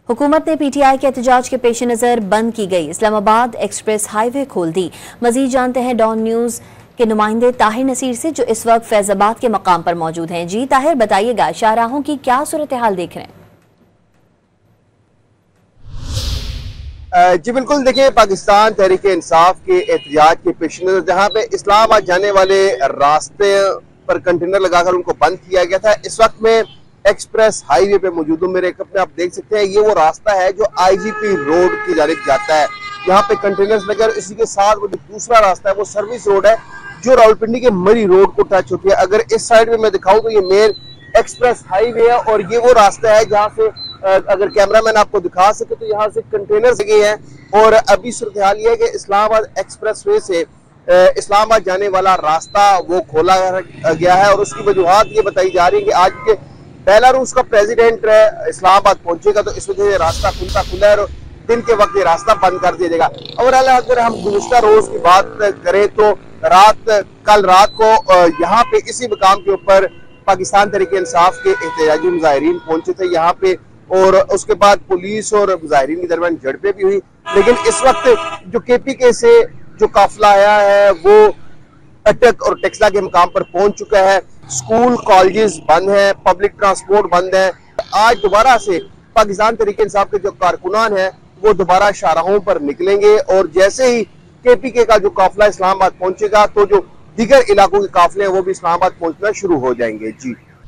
हुकूमत ने पीटीआई के एहतजाज के पेश नज़र बंद की गई इस्लामाबाद एक्सप्रेस हाईवे खोल दी। मजीद जानते हैं डॉन न्यूज़ के नुमाइंदे ताहिर नसीर से, जो इस वक्त फैजाबाद के मकाम पर मौजूद हैं। जी ताहिर, बताइएगा शाहराहों की क्या सूरत हाल देख रहे हैं? जी बिल्कुल, देखिए पाकिस्तान तहरीक इंसाफ के एहतजाज के पेश नज़र जहाँ पे इस्लामाबाद जाने वाले रास्ते पर कंटेनर लगाकर उनको बंद किया गया था, इस वक्त में एक्सप्रेस हाईवे पे मौजूद हूँ। मेरे कपड़े आप देख सकते हैं, ये वो रास्ता है जो आईजीपी रोड की जानिब जाता है। यहाँ पे कंटेनर्स लगे, इसी के साथ वो जो दूसरा रास्ता है वो सर्विस रोड है जो रावलपिंडी के मरी रोड को टच होती है। अगर इस साइड में मैं दिखाऊं तो ये मेन एक्सप्रेस हाईवे है और ये वो रास्ता है जहाँ से अगर कैमरामैन आपको दिखा सके तो यहाँ से कंटेनर्स लगे हैं। और अभी सूरत हाल ये है कि इस्लामाबाद एक्सप्रेस वे से इस्लामाबाद जाने वाला रास्ता वो खोला गया है और उसकी वजूहात ये बताई जा रही है कि आज के बेलारूस का प्रेसिडेंट इस्लामाबाद पहुंचेगा तो इस वजह से रास्ता खुला है और दिन के वक्त ये रास्ता बंद कर दिया जाएगा। और अगर हम गुज़िश्ता रोज की बात करें तो कल रात को यहाँ पे इसी मुकाम के ऊपर पाकिस्तान तहरीक इंसाफ के एहतजाजी मुजाहिरीन पहुंचे थे यहाँ पे, और उसके बाद पुलिस और मुजाहिरीन के दरमियान झड़पें भी हुई। लेकिन इस वक्त जो KPK से जो काफिला आया है वो अटक और टेक्सला के मुकाम पर पहुंच चुका है। स्कूल कॉलेजेस बंद हैं, पब्लिक ट्रांसपोर्ट बंद है। आज दोबारा से पाकिस्तान तहरीक इंसाफ के जो कारकुनान हैं वो दोबारा शाहराहों पर निकलेंगे और जैसे ही KPK का जो काफिला इस्लामाबाद पहुंचेगा तो जो दीगर इलाकों के काफिले हैं वो भी इस्लामाबाद पहुंचना शुरू हो जाएंगे। जी।